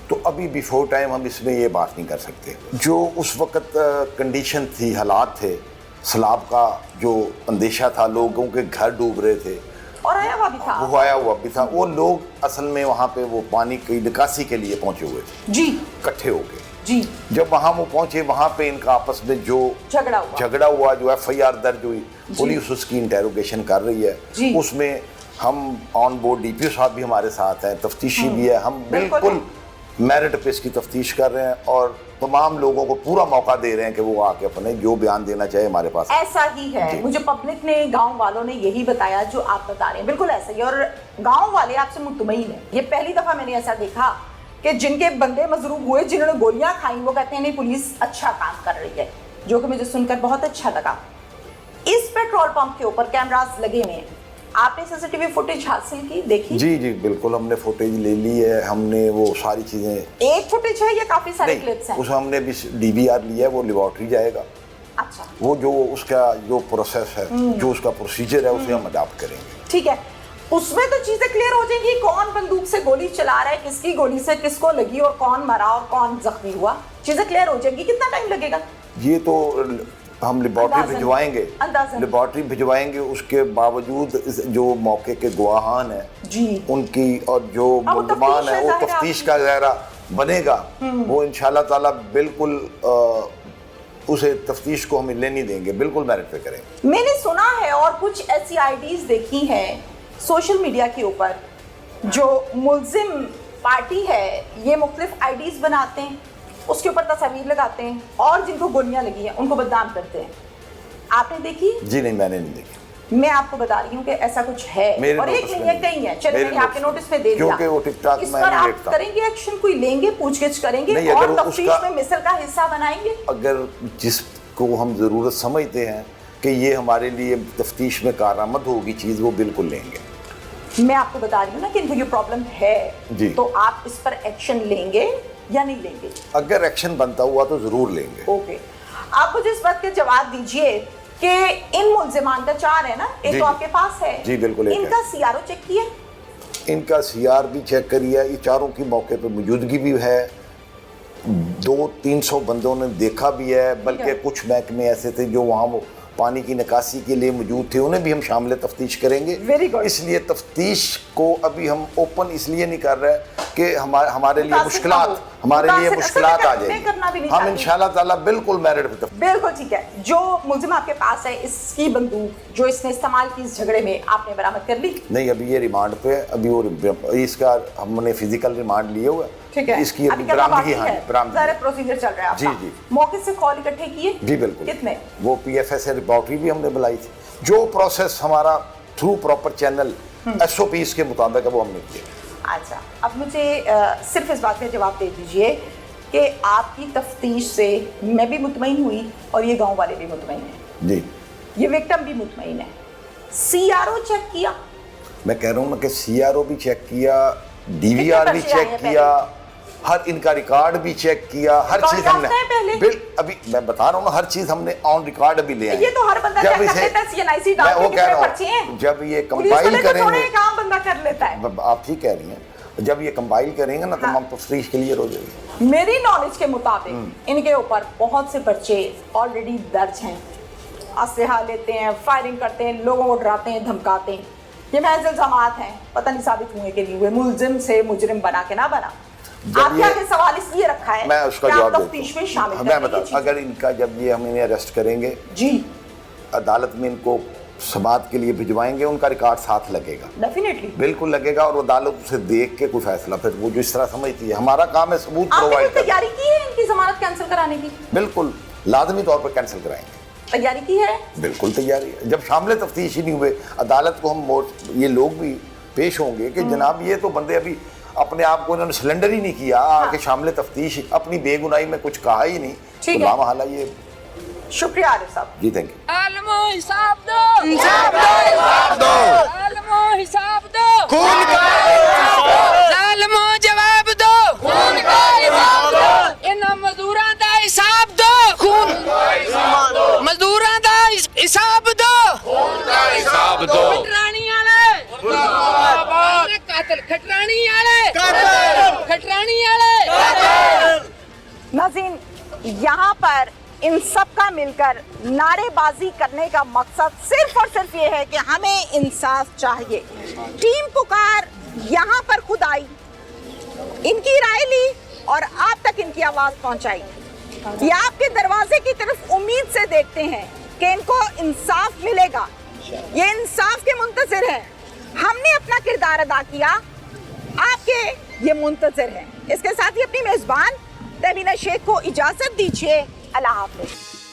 तो अभी बिफोर टाइम हम इसमें ये बात नहीं कर सकते। जो उस वक्त कंडीशन थी, हालात थे, सैलाब का जो अंदेशा था, लोगों के घर डूब रहे थे और आया हुआ भी था, वो आया हुआ भी था। वो लोग असल में वहाँ पे वो पानी की निकासी के लिए पहुँचे हुए थे जी, इकट्ठे हो गए जी। जब वहाँ वो पहुँचे, वहाँ पे इनका आपस में जो झगड़ा हुआ, जो FIR दर्ज हुई, पुलिस उसकी इंटेरोगेशन कर रही है। उसमें हम ऑन बोर्ड DPO साहब भी हमारे साथ हैं, तफ्तीशी भी है, हम बिल्कुल मेरिट पे इसकी तफ्तीश कर रहे हैं और तमाम लोगों को पूरा मौका दे रहे हैं कि वो आके अपने जो बयान देना चाहे हमारे पास। ऐसा ही है, मुझे पब्लिक ने, गांव वालों ने यही बताया जो आप बता रहे हैं, बिल्कुल ऐसा ही। और गांव वाले आपसे मुतमईन है। ये पहली दफा मैंने ऐसा देखा कि जिनके बंदे मजरूब हुए, जिन्होंने गोलियां खाई, वो कहते हैं नहीं पुलिस अच्छा काम कर रही है, जो कि मुझे सुनकर बहुत अच्छा लगा। इस पेट्रोल पंप के ऊपर कैमरास लगे हुए हैं, आपने CCTV फुटेज हासिल की, देखी? जी जी बिल्कुल, हमने फुटेज ले ली है, हमने वो सारी चीजें। एक फुटेज है या काफी सारे क्लिप्स हैं? उस हमने भी DVR लिया है, वो लेबोरेटरी जाएगा। अच्छा। वो जो उसका जो प्रोसेस है, जो उसका प्रोसीजर है, उसे हम अडॉप्ट करेंगे। ठीक है, उसमें तो चीजें क्लियर हो जाएंगी, कौन बंदूक से गोली चला रहा है, किसकी गोली से किसको लगी और कौन मरा और कौन जख्मी हुआ, चीजें क्लियर हो जाएंगी। कितना टाइम लगेगा? ये तो हम लेबोरेटरी भिजवाएंगे, उसके बावजूद जो मौके के गवाहान हैं उनकी और जो मुल्ज़मान है वो तफ्तीश का दायरा बनेगा, वो इंशाल्लाह ताला बिल्कुल उसे तफ्तीश को हम हिलने नहीं देंगे, बिल्कुल मेरिट पे करेंगे। मैंने सुना है और कुछ ऐसी IDs देखी हैं सोशल मीडिया के ऊपर, जो मुल्जिम पार्टी है ये मुख्तलिफ IDs बनाते हैं, उसके ऊपर तस्वीर लगाते हैं और जिनको गोलियां लगी हैं उनको बदनाम करते हैं। आपने देखी? जी नहीं, मैंने नहीं देखी। मैं आपको बता रही हूँ कि ऐसा कुछ है और एक नहीं है, कई है। चलिए मैंने आपके नोटिस में दे दिया, क्योंकि वो टिकटॉक इस पर आप करेंगे एक्शन, कोई लेंगे, पूछगिछ करेंगे और तफ्तीश में मिसल का हिस्सा बनाएंगे? अगर जिसको हम जरूरत समझते हैं कि ये हमारे लिए तफ्तीश में कारआमद होगी चीज, वो बिल्कुल लेंगे। मैं आपको बता रही हूँ ना कि इनको ये प्रॉब्लम है, तो आप इस पर एक्शन लेंगे या नहीं लेंगे? अगर एक्शन बनता हुआ तो जरूर लेंगे। ओके, आप मुझे इस बात के जवाब दीजिए कि इन मुल्जिमान का 4 है ना, एक जी, तो आपके पास है जी, बिल्कुल एक है। इनका सीआरओ चेक किया, इनका सीआर भी चेक करिए, ये चारों की मौके पर मौजूदगी भी है, 200-300 बंदों ने देखा भी है, बल्कि कुछ महकमे ऐसे थे जो वहाँ वो पानी की निकासी के लिए मौजूद थे, उन्हें भी हम शामिल तफ्तीश करेंगे। Very good. इसलिए तफ्तीश को अभी हम ओपन इसलिए नहीं कर रहे कि हमारे लिए मुश्किलात आ जाएगी। हम इंशाल्लाह ताला बिल्कुल मेरिट पे बिल्कुल ठीक है। जो मुल्जिम आपके पास है, इसकी बंदूक जो इसने इस्तेमाल की इस झगड़े में, आपने बरामद कर ली? नहीं, अभी ये रिमांड पे है, अभी वो इसका हमने फिजिकल रिमांड लिए हुआ ठीक है, इसकी अभी बरामदगी सारे प्रोसीजर चल रहा है जी आपका। जी मौके से कॉल इकट्ठे किए? जी बिल्कुल। कितने? वो PFS रिपोर्टरी भी हमने बुलाई थी, जो प्रोसेस हमारा थ्रू प्रॉपर चैनल SOPs के मुताबिक है वो हमने किया। अच्छा, अब मुझे सिर्फ इस बात का जवाब दे दीजिए कि आपकी तफ्तीश से मैं भी मुतमईन हुई और ये गांव वाले भी मुतमईन हैं जी, ये विक्टिम भी मुतमईन है। सीआरओ चेक किया? मैं कह रहा हूँ ना कि CRO भी चेक किया, DVR भी चेक किया, हर इनका रिकॉर्ड भी चेक किया, हर चीज हमने अभी मैं बता रहा हूँ ना, हर चीज हमने ऑन रिकॉर्ड भी ले आए। ये तो हर बंदा जब कर लेता है, CNIC मैं वो कह रहा हैं। हूँ, जब ये कंपाइल करेंगे, काम बंदा कर लेता है। आप ठीक कह रही हैं, जब ये कंपाइल करेंगे ना तो हम तफ्तीश क्लियर हो जाएगी। मेरी नॉलेज के मुताबिक इनके ऊपर बहुत से पर्चे ऑलरेडी दर्ज हैं, असलहा लेते हैं, फायरिंग करते हैं, लोगों को डराते हैं, धमकाते हैं। ये महज इल्जामात हैं, पता नहीं साबित हुए कि नहीं हुए, मुल्जिम से मुजरिम बना के ना बना। आपके आगे सवाल इसलिए रखा है, मैं उसका जवाब तफ्तीश में शामिल मैं बता, अगर इनका जब ये हम इन्हें अरेस्ट करेंगे जी, अदालत में इनको समाअत के लिए भिजवाएंगे, उनका रिकॉर्ड साथ लगेगा, डेफिनेटली बिल्कुल लगेगा, और अदालत उसे देख के कोई फैसला, फिर वो जो इस तरह समझती है, हमारा काम है सबूत प्रोवाइड करना। तैयारी की है इनकी जमानत कैंसिल कराने की? बिल्कुल लाजमी तौर पर कैंसिल कराएंगे। तैयारी की है? बिल्कुल तैयारी है। जब शामिल तफ्तीश ही नहीं हुए, अदालत को हम ये लोग भी पेश होंगे कि जनाब ये तो बंदे अभी अपने आप को इन्होंने सिलेंडर ही नहीं किया, आके शामिल तफ्तीश अपनी बेगुनाही में कुछ कहा ही नहीं, तो लामहला ये। शुक्रिया आरिफ साहब जी, थैंक यू। आलमो हिसाब दो, हिसाब दो, आलमो हिसाब दो, खून का आलमो जवाब दो, खून का हिसाब दो, इन्हां मजदूरां दा हिसाब दो, खून मजदूरां दा हिसाब दो, खून का हिसाब दो, खटरानी वाले मुर्दाबाद, कातिल खटरानी वाले, खटरानी वाले। नाज़रीन, यहाँ पर इन सब का मिलकर नारेबाजी करने का मकसद सिर्फ और सिर्फ ये है कि हमें इंसाफ चाहिए। टीम पुकार यहाँ पर खुद आई, इनकी राय ली और आप तक इनकी आवाज़ पहुँचाई। ये आपके दरवाजे की तरफ उम्मीद से देखते हैं कि इनको इंसाफ मिलेगा, ये इंसाफ के मुंतज़िर हैं। हमने अपना किरदार अदा किया, आपके ये मुंतज़िर हैं। इसके साथ ही अपनी मेज़बान तहमीना शेख को इजाज़त दीजिए। अल्लाह हाफ़िज़।